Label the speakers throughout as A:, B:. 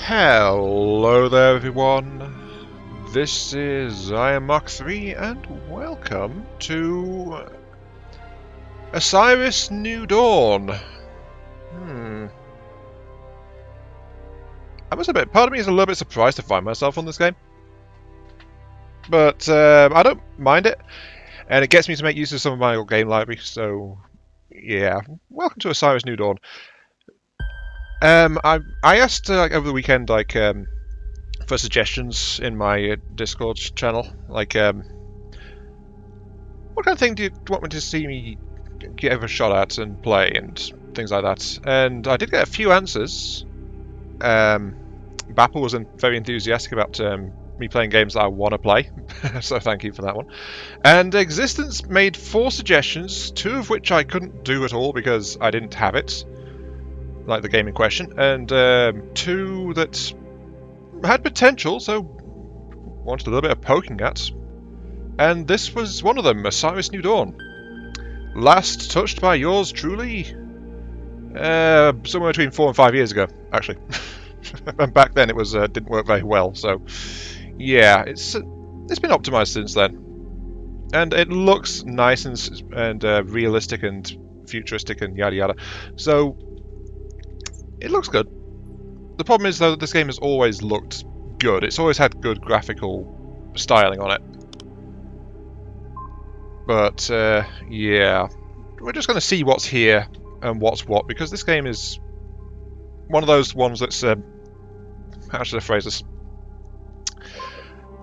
A: Hello there everyone, this is I am Mark 3 and welcome to Osiris New Dawn. Part of me is a little bit surprised to find myself on this game. But I don't mind it, and it gets me to make use of some of my old game library, so yeah, welcome to Osiris New Dawn. I asked over the weekend for suggestions in my Discord channel, what kind of thing do you want me to see me give a shot at and play and things like that, and I did get a few answers. Bapple was very enthusiastic about me playing games that I want to play, so thank you for that one. And Existence made 4 suggestions, 2 of which I couldn't do at all because I didn't have it, like the game in question, and 2 that had potential, so wanted a little bit of poking at. And this was one of them, Osiris New Dawn. Last touched by yours truly, somewhere between 4 and 5 years ago, actually. And back then it was didn't work very well, so yeah, it's been optimized since then, and it looks nice and realistic and futuristic and yada yada. So it looks good. The problem is though that this game has always looked good. It's always had good graphical styling on it. But yeah, we're just going to see what's here and what's what, because this game is one of those ones that's how should I phrase this?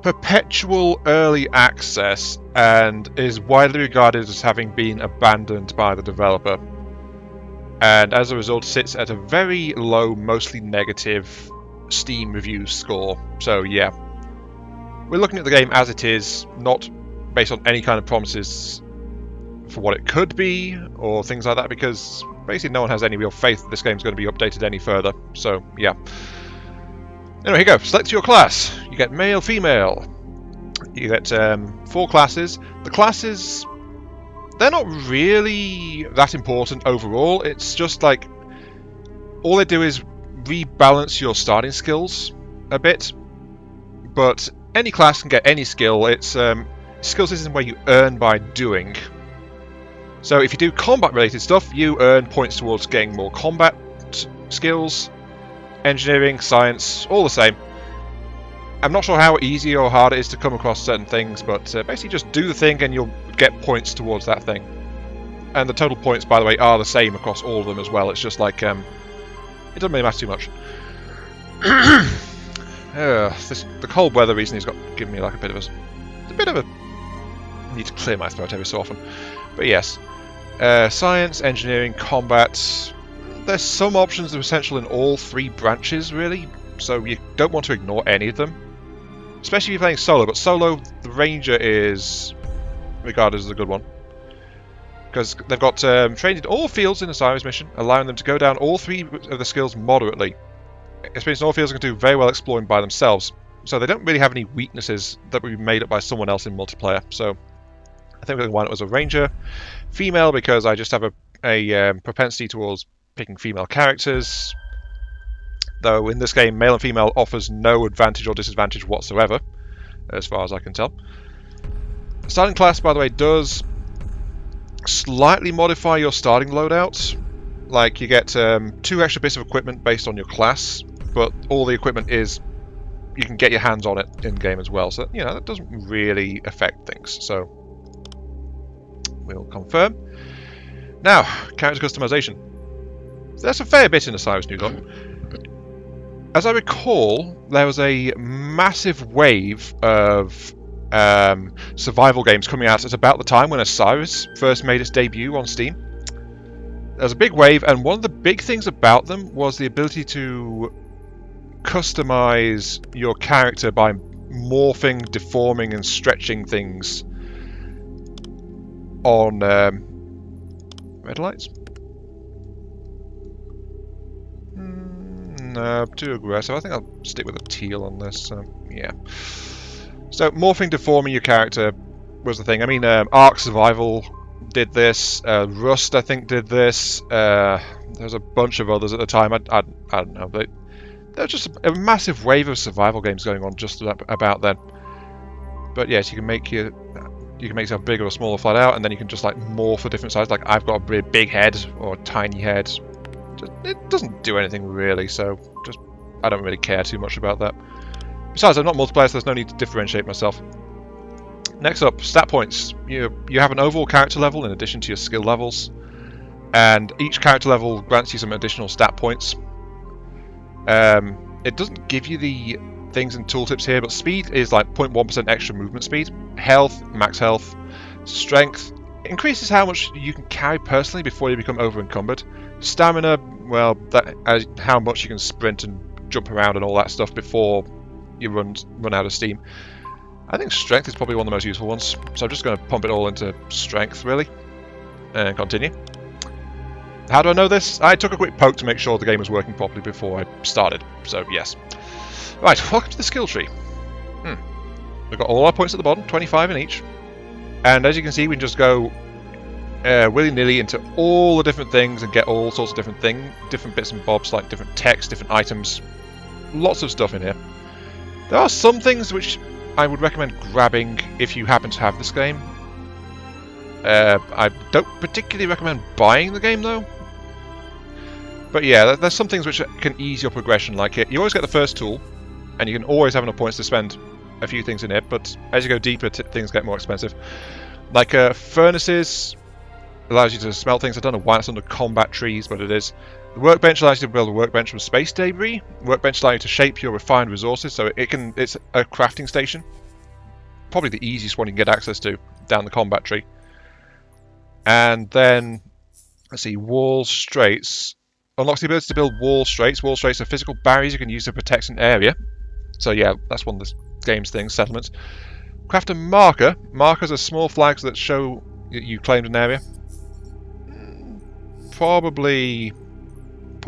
A: Perpetual early access, and is widely regarded as having been abandoned by the developer, and as a result sits at a very low, mostly negative Steam review score. So yeah, we're looking at the game as it is, not based on any kind of promises for what it could be or things like that, because basically no one has any real faith that this game's going to be updated any further. So yeah. Anyway, here you go. Select your class. You get male, female. You get 4 classes. The classes, they're not really that important overall. It's just like, all they do is rebalance your starting skills a bit. But any class can get any skill. It's skill system where you earn by doing. So if you do combat related stuff, you earn points towards getting more combat skills. Engineering, science, all the same. I'm not sure how easy or hard it is to come across certain things, but basically just do the thing and you'll get points towards that thing. And the total points, by the way, are the same across all of them as well. It's just like, it doesn't really matter too much. The cold weather recently has given me like a bit of a I need to clear my throat every so often. But yes, science, engineering, combat. There's some options that are essential in all 3 branches, really, so you don't want to ignore any of them. Especially if you're playing solo, but solo, the Ranger is regarded as a good one. Because they've got trained in all fields in the Osiris mission, allowing them to go down all 3 of the skills moderately. Experience in all fields can do very well exploring by themselves, so they don't really have any weaknesses that would be made up by someone else in multiplayer. So I think we're going to wind up as a Ranger. Female, because I just have a propensity towards picking female characters, though in this game male and female offers no advantage or disadvantage whatsoever, as far as I can tell. Starting class, by the way, does slightly modify your starting loadout. Like, you get 2 extra bits of equipment based on your class, but all the equipment is, you can get your hands on it in game as well, so you know that doesn't really affect things. So we'll confirm. Now, character customization. There's a fair bit in Osiris New Dawn. As I recall, there was a massive wave of survival games coming out at about the time when Osiris first made its debut on Steam. There was a big wave, and one of the big things about them was the ability to customize your character by morphing, deforming, and stretching things on red lights. No, too aggressive. I think I'll stick with a teal on this. Yeah. So morphing, deforming your character was the thing. I mean, Ark Survival did this. Rust, I think, did this. There's a bunch of others at the time. I don't know. there's just a massive wave of survival games going on just about then. But yes, you can make yourself bigger or smaller flat out, and then you can just like morph for different sizes. Like I've got a really big head or a tiny head. It doesn't do anything really, so I don't really care too much about that. Besides, I'm not multiplayer, so there's no need to differentiate myself. Next up, stat points. You have an overall character level in addition to your skill levels, and each character level grants you some additional stat points. It doesn't give you the things and tooltips here, but speed is like 0.1% extra movement speed. Health, max health. Strength increases how much you can carry personally before you become over-encumbered. Stamina, well, how much you can sprint and jump around and all that stuff before you run out of steam. I think strength is probably one of the most useful ones, so I'm just going to pump it all into strength, really, and continue. How do I know this? I took a quick poke to make sure the game was working properly before I started, so yes. Right, welcome to the skill tree. We've got all our points at the bottom, 25 in each, and as you can see, we can just go willy-nilly into all the different things and get all sorts of different bits and bobs, like different text, different items, lots of stuff in here. There are some things which I would recommend grabbing if you happen to have this game. I don't particularly recommend buying the game though. But yeah, there's some things which can ease your progression, like you always get the first tool, and you can always have enough points to spend a few things in it, but as you go deeper, things get more expensive. Like furnaces allows you to smelt things. I don't know why it's under combat trees, but it is. The workbench allows you to build a workbench from space debris. Workbench allows you to shape your refined resources, so it's a crafting station. Probably the easiest one you can get access to down the combat tree. And then, let's see, wall straights. Unlocks the ability to build wall straights. Wall straights are physical barriers you can use to protect an area. So yeah, that's one of the game's things, settlements. Craft a marker. Markers are small flags that show you claimed an area. Probably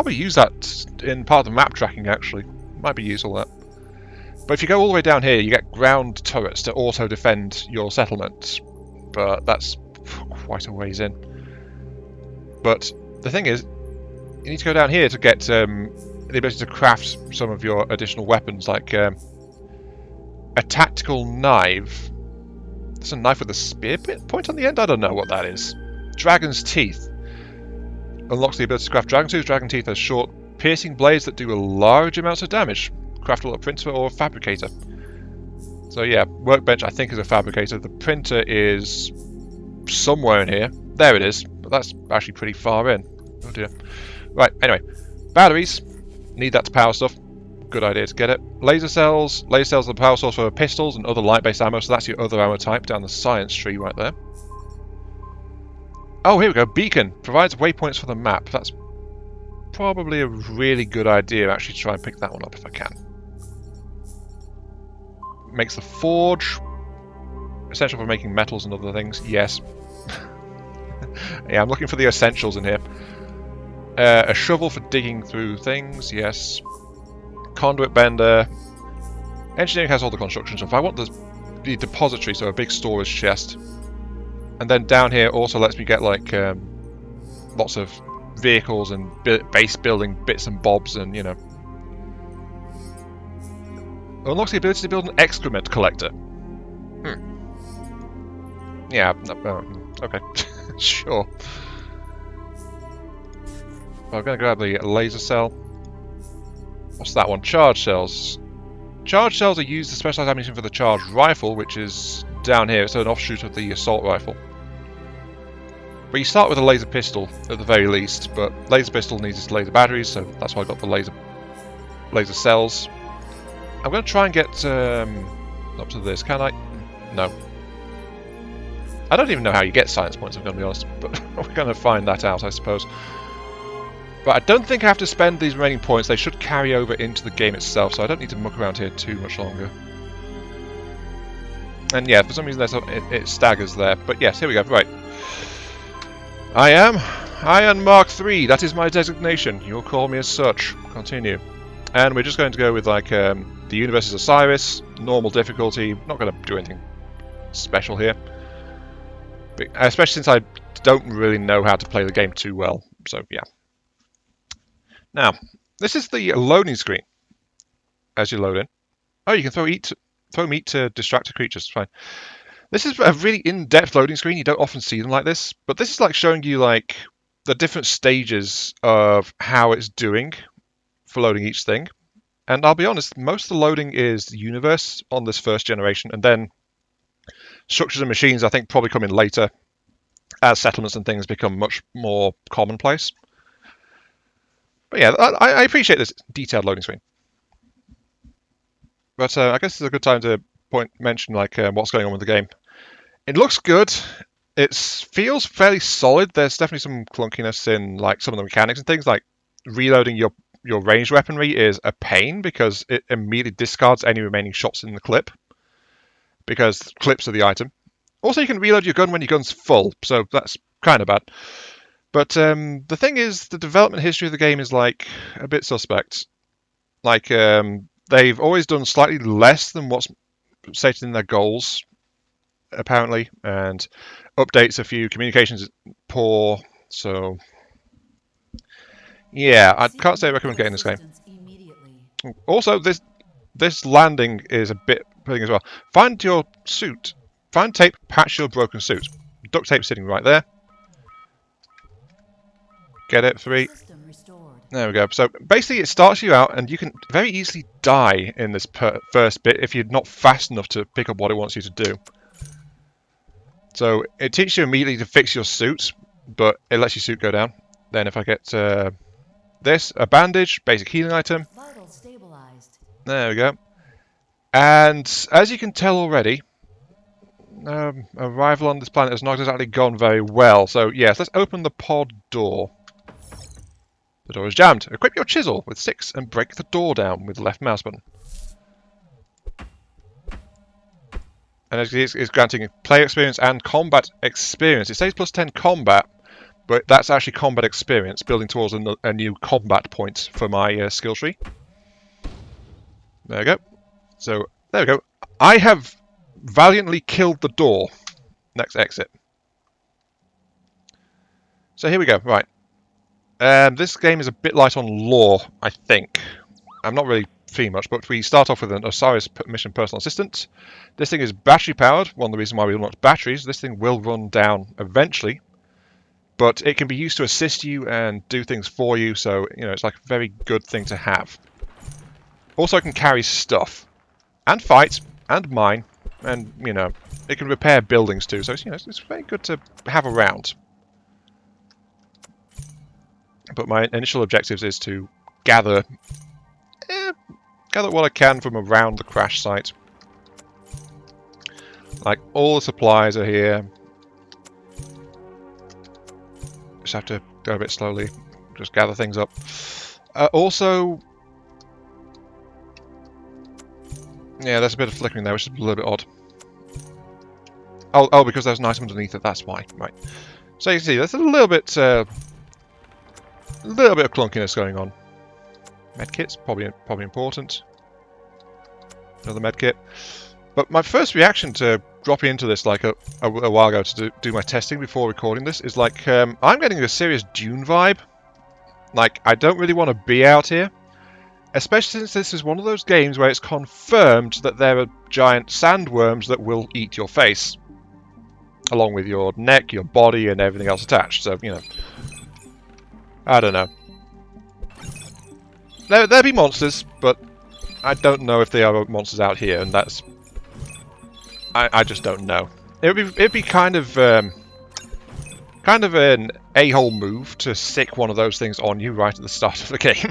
A: use that in part of the map tracking, actually. Might be useful, that. But if you go all the way down here, you get ground turrets to auto-defend your settlement. But that's quite a ways in. But the thing is, you need to go down here to get the ability to craft some of your additional weapons, like a tactical knife. There's a knife with a spear point on the end? I don't know what that is. Dragon's Teeth. Unlocks the ability to craft dragon tooth. Dragon teeth are short, piercing blades that do large amounts of damage. Craftable a printer or a fabricator. So yeah, workbench I think is a fabricator. The printer is somewhere in here. There it is, but that's actually pretty far in. Oh dear. Right, anyway. Batteries. Need that to power stuff. Good idea to get it. Laser cells. Laser cells are the power source for pistols and other light-based ammo, so that's your other ammo type down the science tree right there. Oh, here we go. Beacon. Provides waypoints for the map. That's probably a really good idea, actually, to try and pick that one up if I can. Makes the forge. Essential for making metals and other things. Yes. Yeah, I'm looking for the essentials in here. A shovel for digging through things. Yes. Conduit bender. Engineering has all the construction stuff. I want the depository, so a big storage chest. And then down here also lets me get like lots of vehicles and base building bits and bobs, and you know. Unlocks the ability to build an excrement collector. Yeah, okay. Sure. Well, I'm going to grab the laser cell. What's that one? Charge cells. Charge cells are used as specialized ammunition for the charged rifle, which is down here. It's an offshoot of the assault rifle. But you start with a laser pistol at the very least, but laser pistol needs its laser batteries, so that's why I got the laser cells. I'm going to try and get up to this. Can I? No. I don't even know how you get science points, I'm going to be honest, but we're going to find that out, I suppose. But I don't think I have to spend these remaining points. They should carry over into the game itself, so I don't need to muck around here too much longer. And yeah, for some reason it staggers there. But yes, here we go. Right. I am Iron Mark III. That is my designation. You'll call me as such. Continue. And we're just going to go with like the universe is Osiris, normal difficulty. Not going to do anything special here. But especially since I don't really know how to play the game too well. So yeah. Now, this is the loading screen. as you load in. Oh, you can throw meat to distracted creatures. Fine. This is a really in-depth loading screen. You don't often see them like this, but this is like showing you like the different stages of how it's doing for loading each thing. And I'll be honest, most of the loading is the universe on this first generation, and then structures and machines I think probably come in later as settlements and things become much more commonplace. But yeah, I appreciate this detailed loading screen. But I guess it's a good time to mention like what's going on with the game. It looks good. It feels fairly solid. There's definitely some clunkiness in like some of the mechanics and things. Like reloading your ranged weaponry is a pain because it immediately discards any remaining shots in the clip, because clips are the item. Also, you can reload your gun when your gun's full, so that's kind of bad. But the thing is, the development history of the game is like a bit suspect. Like they've always done slightly less than what's stated in their goals, apparently, and updates a few, communications poor, so yeah, I can't say I recommend getting this game. Also, this landing is a bit pudding as well. Find your suit. Find tape, patch your broken suit. Duct tape sitting right there. Get it, 3. There we go. So basically it starts you out and you can very easily die in this first bit if you're not fast enough to pick up what it wants you to do. So it teaches you immediately to fix your suit, but it lets your suit go down. Then if I get this, a bandage, basic healing item. There we go. And as you can tell already, arrival on this planet has not exactly gone very well. So yes, let's open the pod door. The door is jammed. Equip your chisel with 6 and break the door down with the left mouse button. And it's granting player experience and combat experience. It says plus 10 combat, but that's actually combat experience, building towards a new combat point for my skill tree. There we go. So, there we go. I have valiantly killed the door. Next exit. So here we go. Right. This game is a bit light on lore, I think. I'm not really feeling much, but we start off with an Osiris mission personal assistant. This thing is battery powered. One of the reasons why we unlocked batteries. This thing will run down eventually, but it can be used to assist you and do things for you. So it's like a very good thing to have. Also, it can carry stuff and fight and mine, and it can repair buildings too. So it's very good to have around. But my initial objectives is to gather what I can from around the crash site. Like, all the supplies are here. Just have to go a bit slowly. Just gather things up. Also... yeah, there's a bit of flickering there, which is a little bit odd. Oh, because there's an item underneath it, that's why. Right. So you can see, there's a little bit of clunkiness going on. Medkit's probably important. Another medkit. But my first reaction to dropping into this like a while ago to do my testing before recording this is like, I'm getting a serious Dune vibe. Like, I don't really want to be out here. Especially since this is one of those games where it's confirmed that there are giant sandworms that will eat your face. Along with your neck, your body, and everything else attached. So, I don't know. There'll be monsters, but I don't know if there are monsters out here, and that's... I just don't know. It'd be kind of an a-hole move to sick one of those things on you right at the start of the game.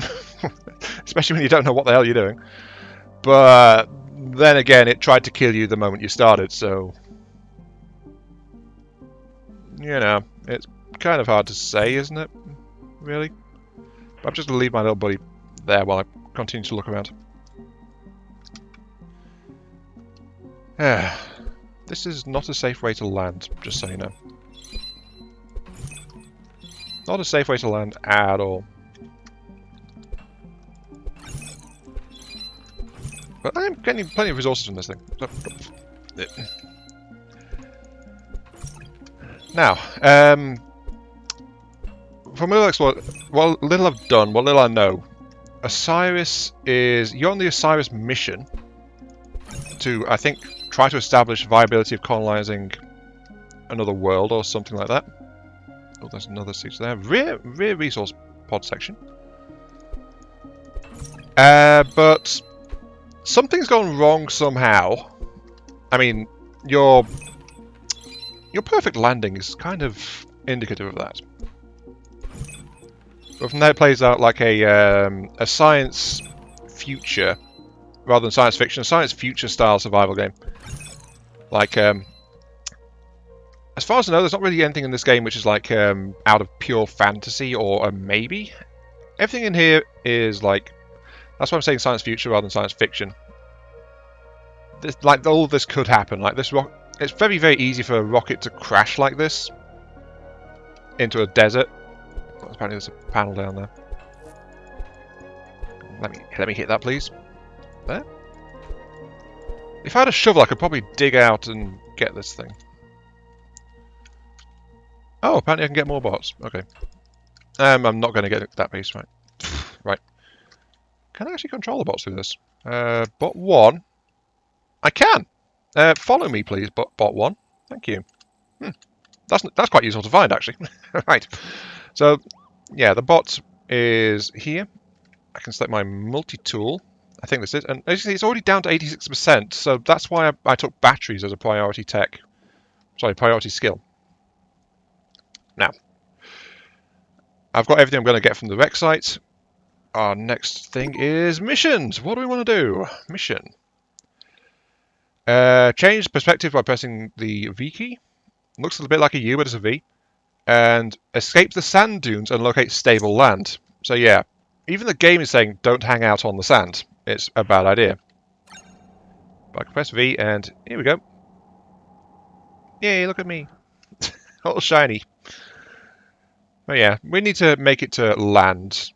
A: Especially when you don't know what the hell you're doing. But then again, it tried to kill you the moment you started, so... it's kind of hard to say, isn't it? Really? But I'm just going to leave my little buddy there while I continue to look around. This is not a safe way to land, just so you know. Not a safe way to land at all. But I am getting plenty of resources from this thing. Now, from what little I've done, what little I know, Osiris is... You're on the Osiris mission to, I think, try to establish viability of colonizing another world or something like that. Oh, there's another siege there. Rear resource pod section. But something's gone wrong somehow. I mean, your perfect landing is kind of indicative of that. But from there it plays out like a science future, rather than science fiction, a science future style survival game. Like, as far as I know, there's not really anything in this game which is like out of pure fantasy or a maybe. Everything in here is like, that's why I'm saying science future rather than science fiction. Like all of this could happen. Like this it's very, very easy for a rocket to crash like this into a desert. Apparently there's a panel down there. Let me hit that, please. There. If I had a shovel, I could probably dig out and get this thing. Oh, apparently I can get more bots. Okay. I'm not going to get that piece, right? Right. Can I actually control the bots through this? Bot 1. I can! Follow me, please, bot 1. Thank you. That's quite useful to find, actually. Right. So, yeah, the bot is here. I can select my multi-tool. I think this is. And as you see, it's already down to 86%, so that's why I took batteries as a priority tech. Sorry, priority skill. Now, I've got everything I'm going to get from the rec site. Our next thing is missions. What do we want to do? Mission. Change perspective by pressing the V key. Looks a little bit like a U, but it's a V. And escape the sand dunes and locate stable land. So yeah, even the game is saying don't hang out on the sand. It's a bad idea. But I can press V and here we go. Yay, look at me. All shiny. But yeah, we need to make it to land.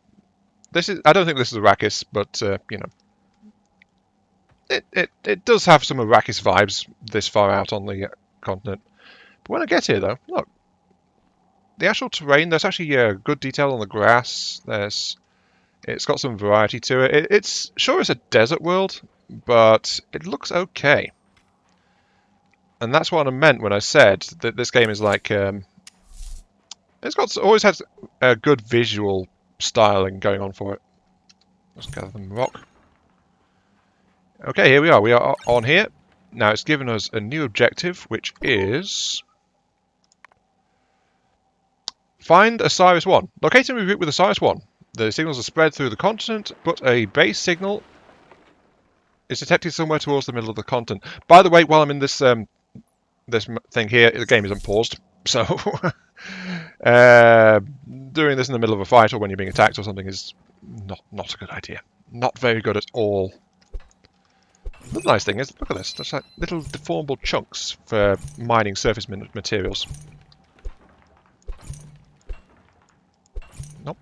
A: I don't think this is Arrakis, but you know. It does have some Arrakis vibes this far out on the continent. But when I get here though, look. The actual terrain, there's actually good detail on the grass. It's got some variety to it. It's a desert world, but it looks okay. And that's what I meant when I said that this game is like always has a good visual styling going on for it. Let's gather some rock. Okay, here we are. We are on here. Now it's given us a new objective, which is find Osiris 1. Locate and reroute with Osiris 1. The signals are spread through the continent, but a base signal is detected somewhere towards the middle of the continent. By the way, while I'm in this this thing here, the game isn't paused, so doing this in the middle of a fight or when you're being attacked or something is not a good idea. Not very good at all. The nice thing is, look at this. There's like little deformable chunks for mining surface materials. Nope.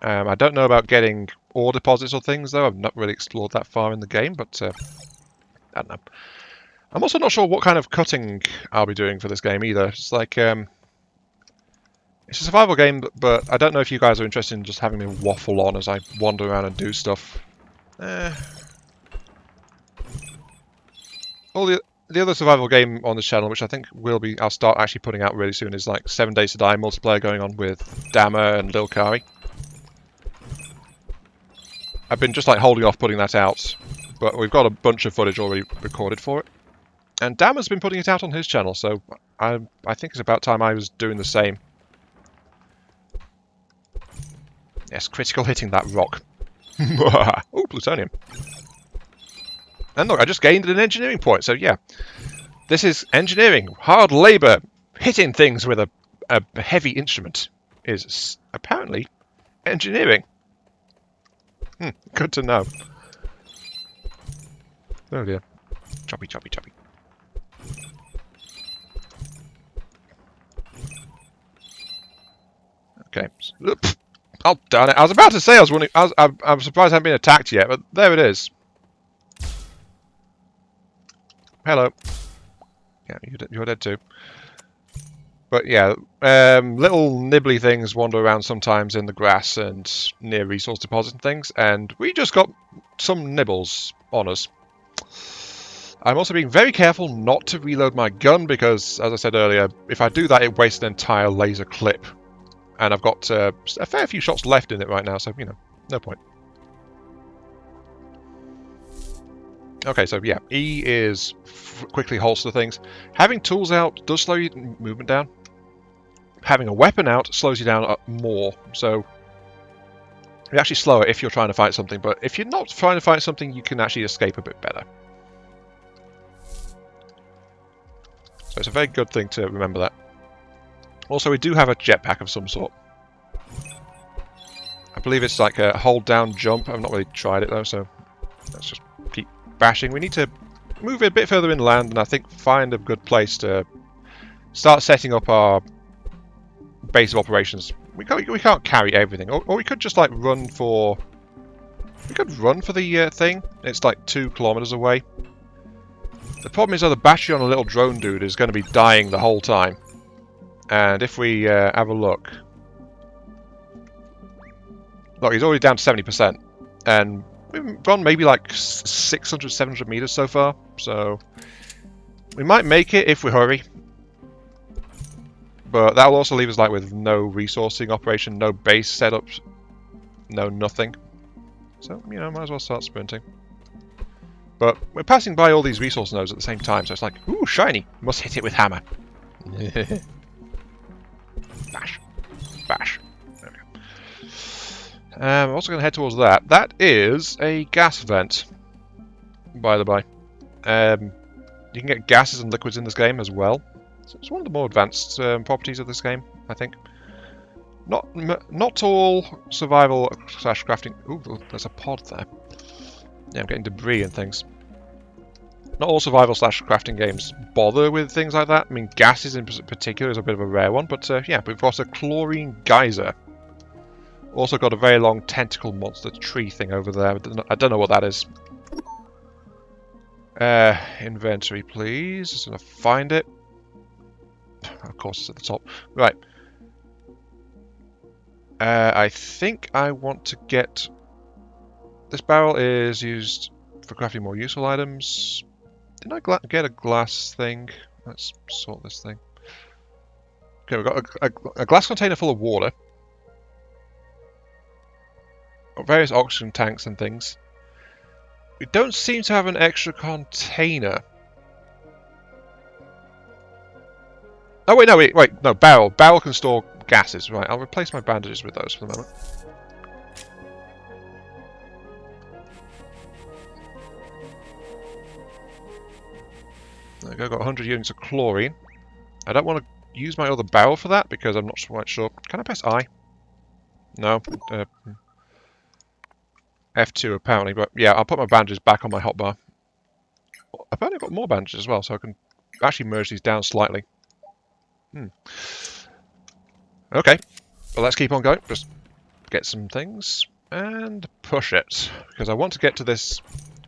A: I don't know about getting ore deposits or things, though. I've not really explored that far in the game, but I don't know. I'm also not sure what kind of cutting I'll be doing for this game either. It's like it's a survival game, but I don't know if you guys are interested in just having me waffle on as I wander around and do stuff. All the other survival game on this channel, which I think I'll start actually putting out really soon, is like 7 Days to Die multiplayer going on with Dama and Lil Kari. I've been just like holding off putting that out, but we've got a bunch of footage already recorded for it. And Dama's been putting it out on his channel, so I think it's about time I was doing the same. Yes, critical hitting that rock. Oh, plutonium. And look, I just gained an engineering point, so yeah. This is engineering, hard labour. Hitting things with a heavy instrument is apparently engineering. Good to know. Oh dear. Choppy, choppy, choppy. Okay. Oh, darn it. I was about to say I was I'm surprised I haven't been attacked yet, but there it is. Hello. Yeah, you're dead too. But yeah, little nibbly things wander around sometimes in the grass and near resource deposits and things, and we just got some nibbles on us. I'm also being very careful not to reload my gun because, as I said earlier, if I do that, it wastes an entire laser clip. And I've got a fair few shots left in it right now, so, you know, no point. Okay, so yeah, E is quickly holster things. Having tools out does slow your movement down. Having a weapon out slows you down more, so you're actually slower if you're trying to fight something, but if you're not trying to fight something, you can actually escape a bit better. So it's a very good thing to remember that. Also, we do have a jetpack of some sort. I believe it's like a hold down jump. I've not really tried it though, so let's just keep bashing. We need to move it a bit further inland and I think find a good place to start setting up our base of operations. We can't carry everything, or we could just like run for. We could run for the thing. It's like 2 kilometers away. The problem is, though, the battery on a little drone dude is going to be dying the whole time. And if we have a look, he's already down to 70%, and we've run maybe like 600, 700 meters so far. So we might make it if we hurry. But that will also leave us like with no resourcing operation, no base setups, no nothing. So, you know, might as well start sprinting. But we're passing by all these resource nodes at the same time, so it's like, ooh, shiny! Must hit it with hammer. Bash. Bash. There we go. I'm also going to head towards that. That is a gas vent, by the by. You can get gases and liquids in this game as well. So it's one of the more advanced properties of this game, I think. Not all survival / crafting. Ooh, there's a pod there. Yeah, I'm getting debris and things. Not all survival / crafting games bother with things like that. I mean, gases in particular is a bit of a rare one, but yeah, we've got a chlorine geyser. Also got a very long tentacle monster tree thing over there. I don't know what that is. Inventory, please. Just gonna find it. Of course, it's at the top. Right. I think I want to get... This barrel is used for crafting more useful items. Didn't I get a glass thing? Let's sort this thing. Okay, we've got a glass container full of water. Various oxygen tanks and things. We don't seem to have an extra container. Oh, wait, no, barrel. Barrel can store gases. Right, I'll replace my bandages with those for the moment. There we go, got 100 units of chlorine. I don't want to use my other barrel for that because I'm not quite sure. Can I press I? No. F2 apparently, but yeah, I'll put my bandages back on my hotbar. I've only got more bandages as well, so I can actually merge these down slightly. Okay, well let's keep on going. Just get some things and push it, because I want to get to this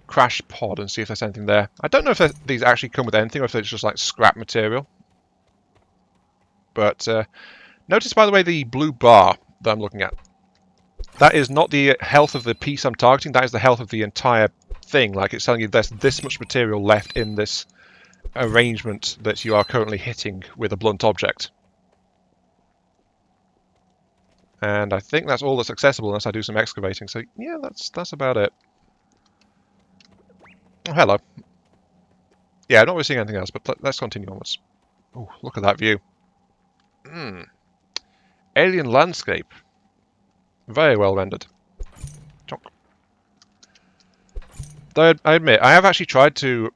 A: crash pod and see if there's anything there. I don't know if these actually come with anything or if it's just like scrap material. But notice, by the way, the blue bar that I'm looking at. That is not the health of the piece I'm targeting, that is the health of the entire thing. Like, it's telling you there's this much material left in this arrangement that you are currently hitting with a blunt object. And I think that's all that's accessible unless I do some excavating. So yeah, that's about it. Oh, hello. Yeah, I'm not really seeing anything else, but let's continue onwards. Oh, look at that view. Alien landscape. Very well rendered. Chonk. Though I admit, I have actually tried to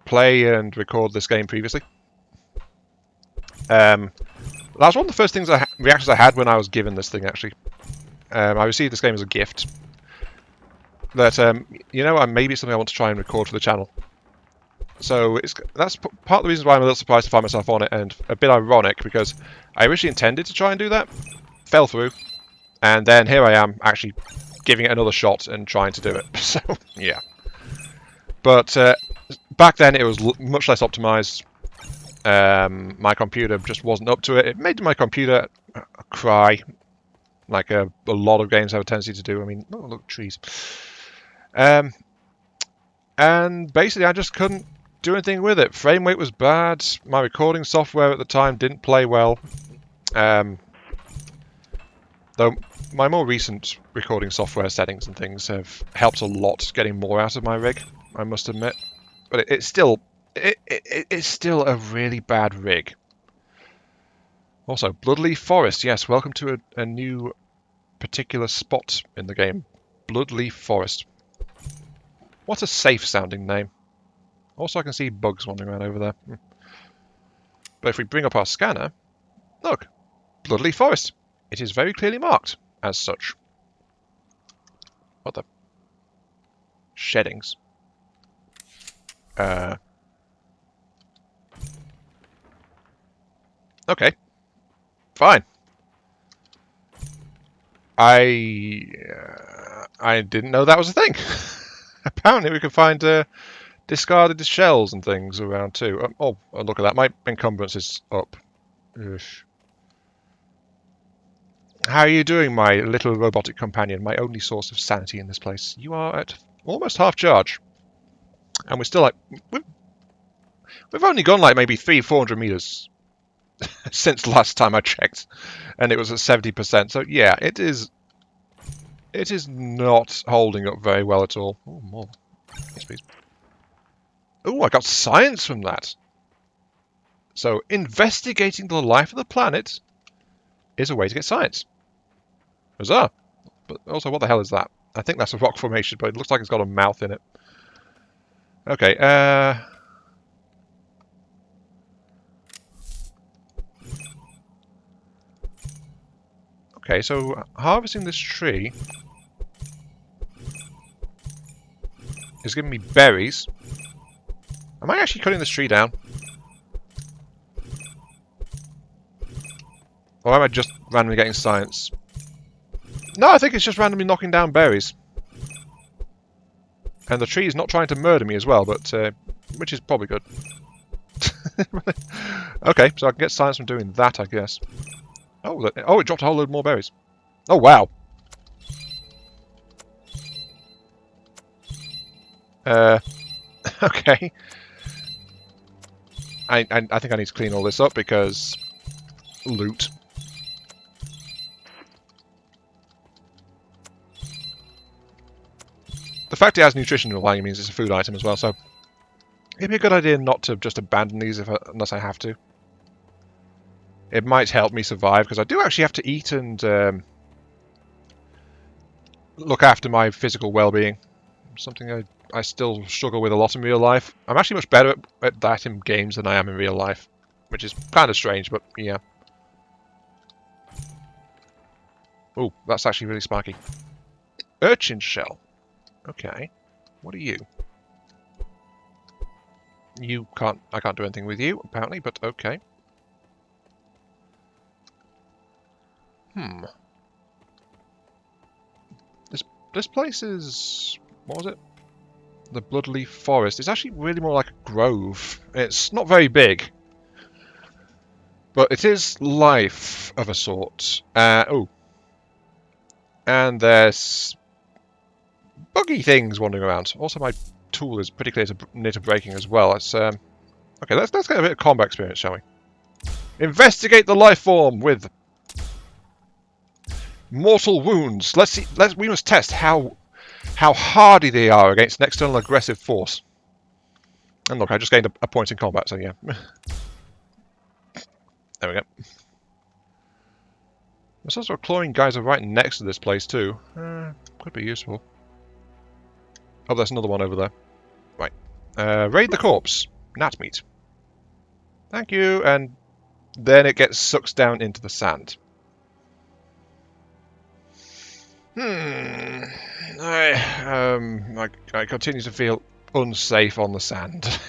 A: play and record this game previously. That was one of the first things reactions I had when I was given this thing, actually. I received this game as a gift. That, you know, maybe it's something I want to try and record for the channel. So that's part of the reasons why I'm a little surprised to find myself on it, and a bit ironic, because I originally intended to try and do that, fell through, and then here I am, actually giving it another shot and trying to do it. So, yeah. But back then it was much less optimized. My computer just wasn't up to it. It made my computer cry, like a lot of games have a tendency to do. I mean, oh, look, trees. And basically, I just couldn't do anything with it. Frame rate was bad. My recording software at the time didn't play well. Though my more recent recording software settings and things have helped a lot getting more out of my rig, I must admit. But it's still a really bad rig. Also, Bloodleaf Forest. Yes, welcome to a new particular spot in the game. Bloodleaf Forest. What a safe-sounding name. Also, I can see bugs wandering around over there. But if we bring up our scanner, look, Bloodleaf Forest. It is very clearly marked as such. What the? Sheddings. Okay. Fine. I didn't know that was a thing. Apparently we could find discarded shells and things around too. Oh, look at that. My encumbrance is up. Ugh. How are you doing, my little robotic companion? My only source of sanity in this place. You are at almost half charge. And we're still like... We've only gone like maybe 300-400 meters since the last time I checked. And it was at 70%. So yeah, it is not holding up very well at all. Oh, more. Yes, please. Oh, I got science from that. So, investigating the life of the planet is a way to get science. Huzzah! But also, what the hell is that? I think that's a rock formation, but it looks like it's got a mouth in it. Okay, okay, so harvesting this tree is giving me berries. Am I actually cutting this tree down? Or am I just randomly getting science? No, I think it's just randomly knocking down berries. And the tree is not trying to murder me as well, but which is probably good. Okay, so I can get science from doing that, I guess. Oh, it dropped a whole load more berries. Oh, wow. Okay. I think I need to clean all this up because loot. The fact it has nutritional value means it's a food item as well, so it'd be a good idea not to just abandon these unless I have to. It might help me survive, because I do actually have to eat and look after my physical well-being. Something I still struggle with a lot in real life. I'm actually much better at that in games than I am in real life, which is kind of strange, but yeah. Oh, that's actually really sparky. Urchin shell. Okay. What are you? I can't do anything with you, apparently, but okay. This place is... what was it? The Bloodleaf Forest. It's actually really more like a grove. It's not very big. But it is life of a sort. Oh. And there's buggy things wandering around. Also, my tool is pretty clear near to breaking as well. It's okay. Let's get a bit of combat experience, shall we? Investigate the life form with mortal wounds. Let's see. We must test how hardy they are against an external aggressive force. And look, I just gained a point in combat, so yeah. There we go. There's also a clawing geyser right next to this place too. Could be useful. Oh, there's another one over there. Right. Raid the corpse. Gnat meat. Thank you. And then it gets sucked down into the sand. I continue to feel unsafe on the sand.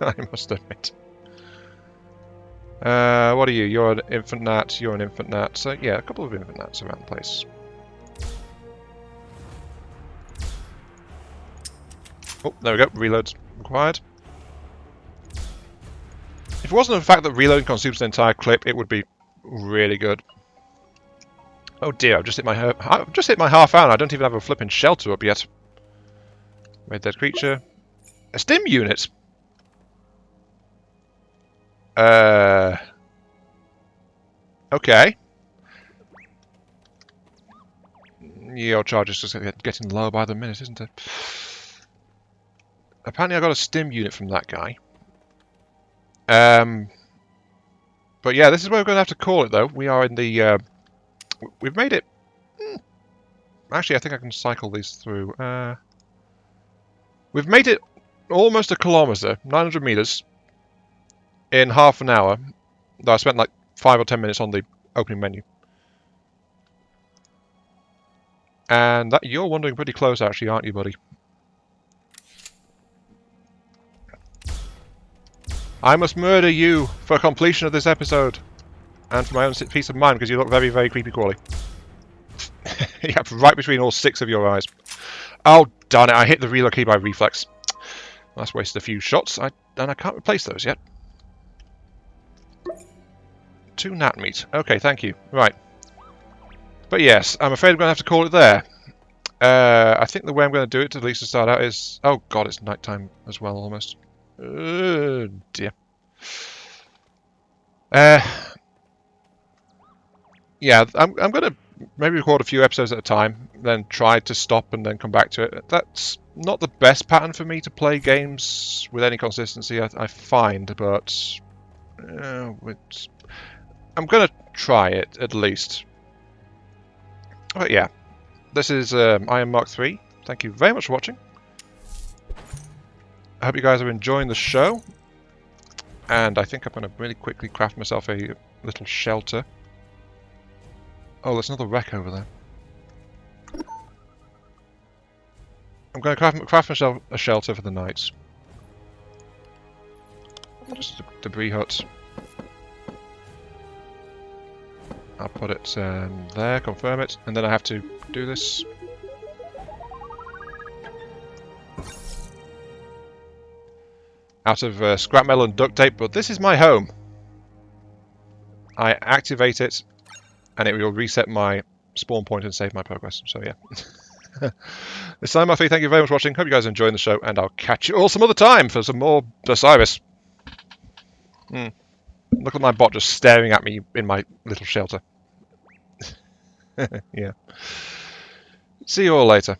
A: I must admit. What are you? You're an infant gnat. You're an infant gnat. So yeah, a couple of infant gnats around the place. Oh, there we go. Reloads required. If it wasn't the fact that reloading consumes an entire clip, it would be really good. Oh dear, I've just hit my half hour and I don't even have a flipping shelter up yet. Red dead creature. A stim unit! Okay. Your charge is just getting lower by the minute, isn't it? Apparently I got a stim unit from that guy. But yeah, this is where we're going to have to call it, though. We are in the... we've made it... Actually, I think I can cycle these through. We've made it almost a kilometre, 900 metres, in half an hour. Though I spent like 5 or 10 minutes on the opening menu. And that, you're wandering pretty close, actually, aren't you, buddy? I must murder you for completion of this episode. And for my own peace of mind, because you look very, very creepy crawly. Yeah, right between all 6 of your eyes. Oh, darn it, I hit the reload key by reflex. That's wasted a few shots, and I can't replace those yet. 2 gnat meat. Okay, thank you. Right. But yes, I'm afraid I'm going to have to call it there. I think the way I'm going to do it, at least to start out, is... Oh god, it's nighttime as well, almost. Oh, dear. Yeah, I'm going to maybe record a few episodes at a time, then try to stop and then come back to it. That's not the best pattern for me to play games with any consistency, I find, but... I'm going to try it, at least. But yeah, this is Iron Mark 3. Thank you very much for watching. I hope you guys are enjoying the show. And I think I'm going to really quickly craft myself a little shelter. Oh, there's another wreck over there. I'm going to craft myself a shelter for the night. Just a debris hut. I'll put it there, confirm it, and then I have to do this. Out of scrap metal and duct tape, but this is my home. I activate it, and it will reset my spawn point and save my progress. So yeah. This time, Muffy, thank you very much for watching. Hope you guys are enjoying the show, and I'll catch you all some other time for some more Osiris. Look at my bot just staring at me in my little shelter. Yeah. See you all later.